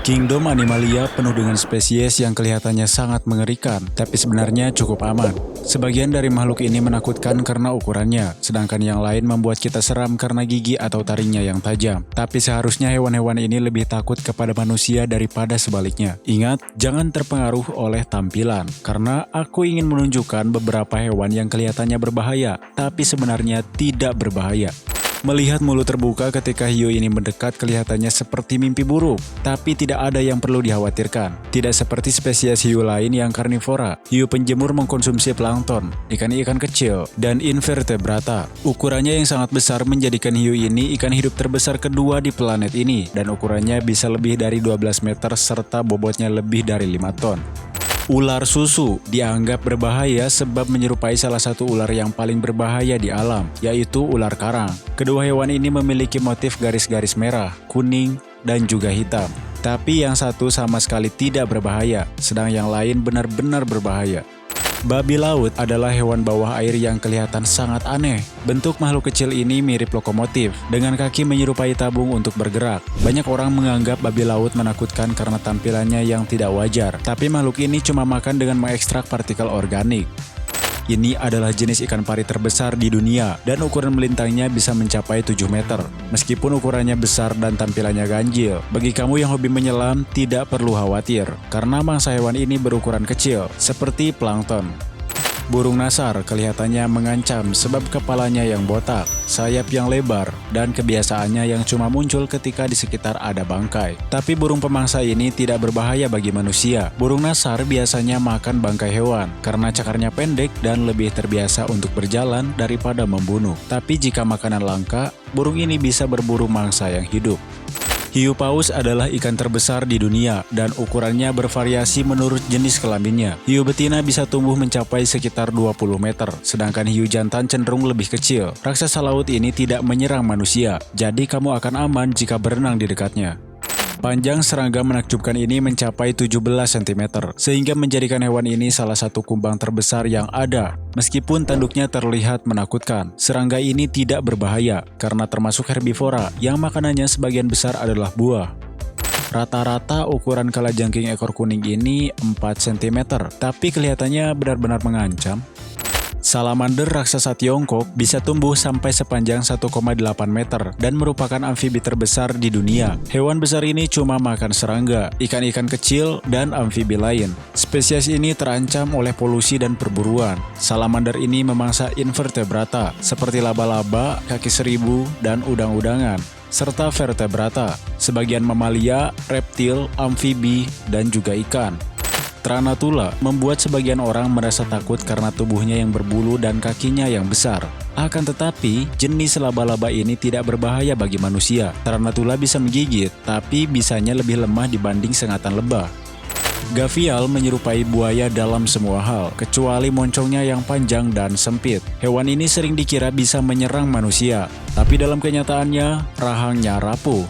Kingdom Animalia penuh dengan spesies yang kelihatannya sangat mengerikan, tapi sebenarnya cukup aman. Sebagian dari makhluk ini menakutkan karena ukurannya, sedangkan yang lain membuat kita seram karena gigi atau taringnya yang tajam. Tapi seharusnya hewan-hewan ini lebih takut kepada manusia daripada sebaliknya. Ingat, jangan terpengaruh oleh tampilan, karena aku ingin menunjukkan beberapa hewan yang kelihatannya berbahaya, tapi sebenarnya tidak berbahaya. Melihat mulut terbuka ketika hiu ini mendekat kelihatannya seperti mimpi buruk, tapi tidak ada yang perlu dikhawatirkan. Tidak seperti spesies hiu lain yang karnivora, hiu penjemur mengkonsumsi plankton, ikan-ikan kecil, dan invertebrata. Ukurannya yang sangat besar menjadikan hiu ini ikan hidup terbesar kedua di planet ini, dan ukurannya bisa lebih dari 12 meter serta bobotnya lebih dari 5 ton. Ular susu dianggap berbahaya sebab menyerupai salah satu ular yang paling berbahaya di alam, yaitu ular karang. Kedua hewan ini memiliki motif garis-garis merah, kuning, dan juga hitam. Tapi yang satu sama sekali tidak berbahaya, sedang yang lain benar-benar berbahaya. Babi laut adalah hewan bawah air yang kelihatan sangat aneh. Bentuk makhluk kecil ini mirip lokomotif, dengan kaki menyerupai tabung untuk bergerak. Banyak orang menganggap babi laut menakutkan karena tampilannya yang tidak wajar, tapi makhluk ini cuma makan dengan mengekstrak partikel organik. Ini adalah jenis ikan pari terbesar di dunia, dan ukuran melintangnya bisa mencapai 7 meter. Meskipun ukurannya besar dan tampilannya ganjil, bagi kamu yang hobi menyelam tidak perlu khawatir, karena mangsa hewan ini berukuran kecil, seperti plankton. Burung nasar kelihatannya mengancam sebab kepalanya yang botak, sayap yang lebar, dan kebiasaannya yang cuma muncul ketika di sekitar ada bangkai. Tapi burung pemangsa ini tidak berbahaya bagi manusia. Burung nasar biasanya makan bangkai hewan karena cakarnya pendek dan lebih terbiasa untuk berjalan daripada membunuh. Tapi jika makanan langka, burung ini bisa berburu mangsa yang hidup. Hiu paus adalah ikan terbesar di dunia dan ukurannya bervariasi menurut jenis kelaminnya. Hiu betina bisa tumbuh mencapai sekitar 20 meter, sedangkan hiu jantan cenderung lebih kecil. Raksasa laut ini tidak menyerang manusia, jadi kamu akan aman jika berenang di dekatnya. Panjang serangga menakjubkan ini mencapai 17 cm, sehingga menjadikan hewan ini salah satu kumbang terbesar yang ada. Meskipun tanduknya terlihat menakutkan, serangga ini tidak berbahaya karena termasuk herbivora yang makanannya sebagian besar adalah buah. Rata-rata ukuran kalajengking ekor kuning ini 4 cm, tapi kelihatannya benar-benar mengancam. Salamander raksasa Tiongkok bisa tumbuh sampai sepanjang 1,8 meter dan merupakan amfibi terbesar di dunia. Hewan besar ini cuma makan serangga, ikan-ikan kecil, dan amfibi lain. Spesies ini terancam oleh polusi dan perburuan. Salamander ini memangsa invertebrata seperti laba-laba, kaki seribu, dan udang-udangan, serta vertebrata, sebagian mamalia, reptil, amfibi, dan juga ikan. Tarantula membuat sebagian orang merasa takut karena tubuhnya yang berbulu dan kakinya yang besar. Akan tetapi, jenis laba-laba ini tidak berbahaya bagi manusia. Tarantula bisa menggigit, tapi bisanya lebih lemah dibanding sengatan lebah. Gavial menyerupai buaya dalam semua hal, kecuali moncongnya yang panjang dan sempit. Hewan ini sering dikira bisa menyerang manusia, tapi dalam kenyataannya, rahangnya rapuh.